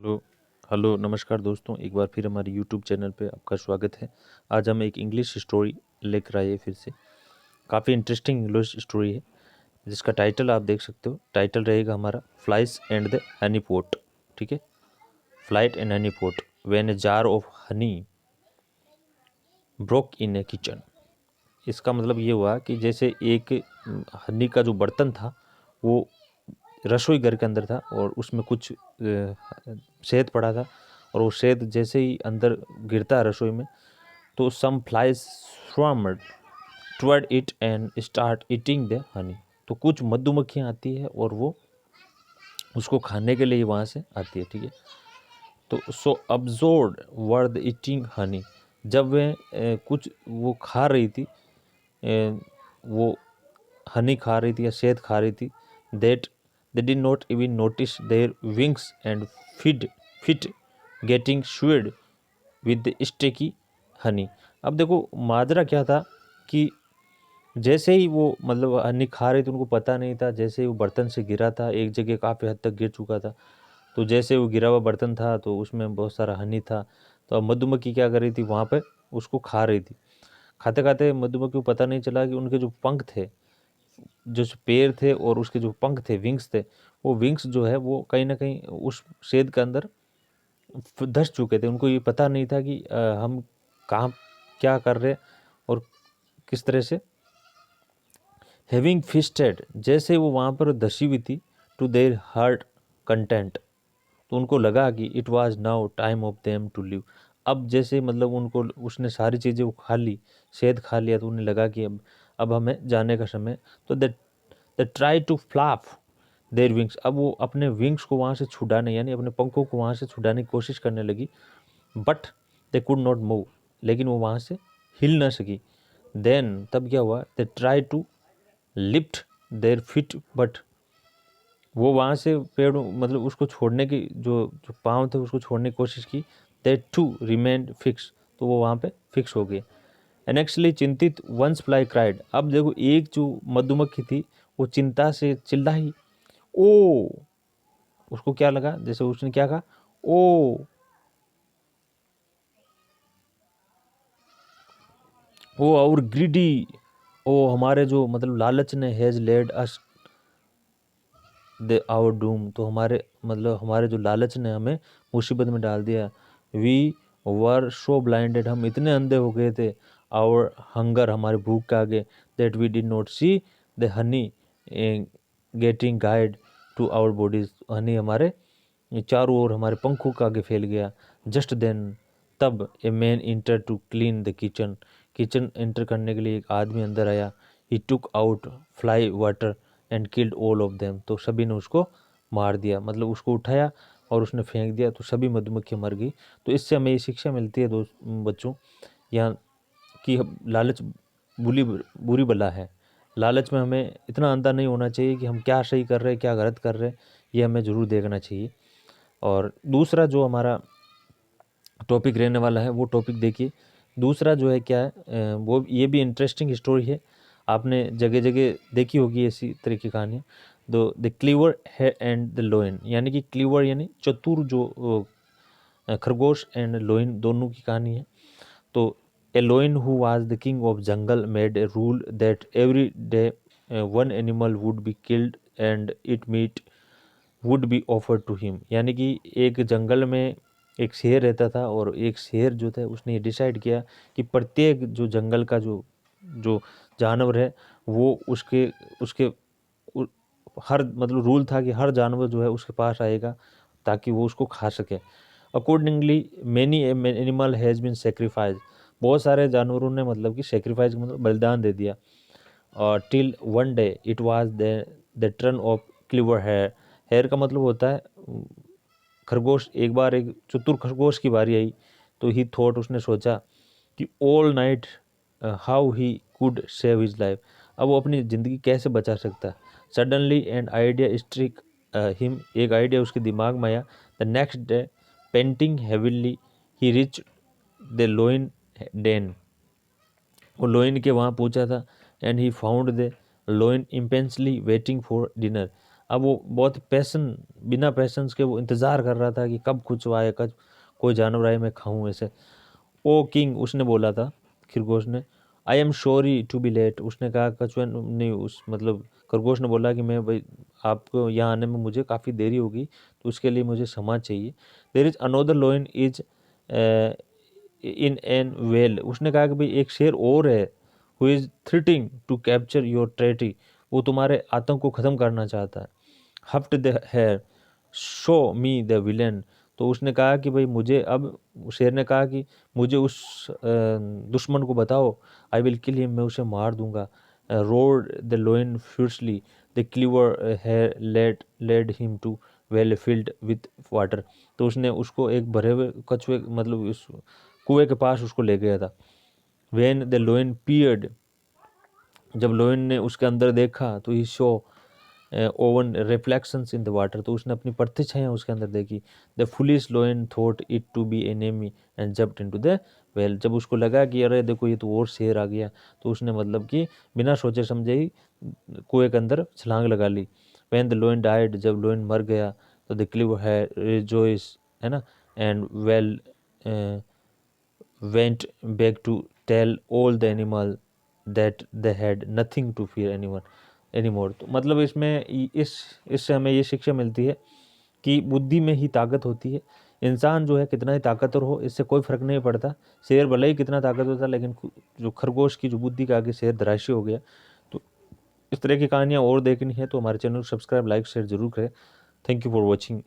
Hello hello नमस्कार दोस्तों, एक बार फिर हमारे यूट्यूब चैनल पे आपका स्वागत है। आज हम एक इंग्लिश स्टोरी लेकर आए फिर से। काफ़ी इंटरेस्टिंग इंग्लिश स्टोरी है जिसका टाइटल आप देख सकते हो। टाइटल रहेगा हमारा flies and the honey pot. ठीक है, flight and honey pot. When a jar of honey broke in a kitchen. इसका मतलब ये हुआ कि जैसे एक हनी का जो बर्तन था वो रसोई घर के अंदर था और उसमें कुछ शहद पड़ा था, और वो शहद जैसे ही अंदर गिरता है रसोई में तो some flies swarmed toward it and start eating the honey. तो कुछ मधुमक्खियाँ आती है और वो उसको खाने के लिए वहाँ से आती है। ठीक है, तो सो अब्जॉर्ड वर द ईटिंग हनी। जब वे कुछ वो खा रही थी, वो हनी खा रही थी या शहद खा रही थी, that they did not even notice their wings and feet getting swayed with the sticky honey। अब देखो माजरा क्या था कि जैसे ही वो मतलब हनी खा रही थी, उनको पता नहीं था, जैसे ही वो बर्तन से गिरा था, एक जगह काफ़ी हद तक गिर चुका था, तो जैसे वो गिरा हुआ बर्तन था तो उसमें बहुत सारा हनी था। तो अब मधुमक्खी क्या कर रही थी, वहाँ पे उसको खा रही थी। खाते खाते मधुमक्खी को पता नहीं चला कि उनके जो पंख थे, जो पैर थे और उसके जो पंख थे, विंग्स थे, वो विंग्स जो है वो कहीं ना कहीं उस छेद के अंदर धंस चुके थे। उनको ये पता नहीं था कि हम कहाँ क्या कर रहे और किस तरह से। हैविंग फिस्टेड, जैसे वो वहाँ पर धसी हुई थी, टू देयर हार्ट कंटेंट, तो उनको लगा कि it was now time of them to leave. अब जैसे मतलब उनको उसने सारी चीज़ें वो खा ली, शहद खा लिया, तो उन्हें लगा कि अब हमें जाने का समय। तो they try to flap their wings. अब वो अपने विंग्स को वहाँ से छुड़ाने, यानी अपने पंखों को वहाँ से छुड़ाने की कोशिश करने लगी, but they could not move, लेकिन वो वहाँ से हिल ना सकी। देन तब क्या हुआ, they try to lift their feet, but वो वहाँ से पेड़ मतलब उसको छोड़ने की जो पाँव थे उसको छोड़ने की कोशिश की। दैट टू रिमेंड फिक्स, तो वो वहाँ पे फिक्स हो गए। एनेक्सली चिंतित वंस फ्लाई क्राइड। अब देखो एक जो मधुमक्खी थी वो चिंता से चिल्लाई, ओ। उसको क्या लगा, जैसे उसने क्या कहा, ओ और ग्रीडी, ओ हमारे जो मतलब लालच ने, has led us the our doom, तो हमारे मतलब हमारे जो लालच ने हमें मुसीबत में डाल दिया। वी वर सो ब्लाइंडेड, हम इतने अंधे हो गए थे, आवर हंगर, हमारे भूख के आगे, that we did not see the honey getting guide to our bodies. Honey हमारे चारों ओर हमारे पंखों के आगे फैल गया। जस्ट देन, तब a man enter to clean the kitchen. Kitchen enter करने के लिए एक आदमी अंदर आया। He took out fly water and killed all of them, तो सभी ने उसको मार दिया, मतलब उसको उठाया और उसने फेंक दिया, तो सभी मधुमक्खियाँ मर गई। तो इससे हमें ये शिक्षा मिलती है दोस्त बच्चों, यहाँ कि लालच बुरी बला है। लालच में हमें इतना अंधा नहीं होना चाहिए कि हम क्या सही कर रहे हैं क्या गलत कर रहे हैं, ये हमें ज़रूर देखना चाहिए। और दूसरा जो हमारा टॉपिक रहने वाला है वो टॉपिक देखिए। दूसरा जो है क्या है, वो ये भी इंटरेस्टिंग स्टोरी है। आपने जगह जगह देखी होगी ऐसी तरह की कहानियाँ। द क्लीवर है एंड द लोइन, यानी कि क्लीवर यानी चतुर जो खरगोश, एंड लोइन दोनों की कहानी है। तो a lion who was the king of jungle made a rule that every day one animal would be killed and it meat would be offered to him, यानी कि एक जंगल में एक शेर रहता था, और एक शेर जो था उसने ये डिसाइड किया कि प्रत्येक जो जंगल का जो जो जानवर है वो उसके उसके उ, हर मतलब रूल था कि हर जानवर जो है उसके पास आएगा ताकि वो उसको खा सके। Accordingly many animal has been sacrifice, बहुत सारे जानवरों ने मतलब कि सेक्रीफाइस मतलब बलिदान दे दिया। और till one day it was the turn of clever hare. Hare का मतलब होता है खरगोश। एक बार एक चतुर खरगोश की बारी आई, तो ही थॉट, उसने सोचा कि all night how he could save his life, अब वो अपनी ज़िंदगी कैसे बचा सकता है। Suddenly an idea struck him, एक आइडिया उसके दिमाग में आया। The next day panting heavily he reach the lion den, वो लोइन के वहाँ पहुँचा था, and he found the lion impatiently waiting for dinner. अब वो बहुत बिना पैशंस के वो इंतज़ार कर रहा था कि कब कुछ आए, कब कोई जानवर आए, मैं खाऊं ऐसे। ओ किंग, उसने बोला था खरगोश ने, I am sorry to be late. उसने कहा कछुए ने, उस मतलब खरगोश ने बोला कि मैं भाई आपको यहाँ आने में मुझे काफ़ी देरी होगी, तो उसके लिए मुझे क्षमा चाहिए। There is another lion is in an well. उसने कहा कि भाई एक शेर और है, who is threatening to capture your territory. वो तुम्हारे आतंक को ख़त्म करना चाहता है। Huffed the hare, show me the villain. तो उसने कहा कि भाई मुझे अब, शेर ने कहा कि मुझे उस दुश्मन को बताओ, आई विल किल हिम, मैं उसे मार दूंगा। Roared the lion furiously, the clever hare led him to well filled with water. तो उसने उसको एक भरे हुए कछुए, मतलब उस कुएं के पास उसको ले गया था। वेन द लोइन पियर्ड, जब लोइन ने उसके अंदर देखा तो he saw own reflections in the water. तो उसने अपनी परछाइयाँ उसके अंदर देखी। The foolish lion thought it to be enemy and jumped into the well. जब उसको लगा कि अरे देखो ये तो और शेर आ गया, तो उसने मतलब कि बिना सोचे समझे ही कुएं के अंदर छलांग लगा ली। व्हेन द लोइन डाइड, जब लोइन मर गया, तो द क्लिव है रिजॉइस, है ना, and well went back to tell all the animal that they had nothing to fear anymore। तो मतलब इसमें इससे हमें ये शिक्षा मिलती है कि बुद्धि में ही ताकत होती है। इंसान जो है कितना ही ताकतवर हो, इससे कोई फर्क नहीं पड़ता। शेर भले ही कितना ताकतवर था, लेकिन जो खरगोश की जो बुद्धि के आगे शेर धराशायी हो गया। तो इस तरह की कहानियाँ और देखनी है तो हमारे चैनल को सब्सक्राइब, लाइक, शेयर जरूर करें। Thank you for watching.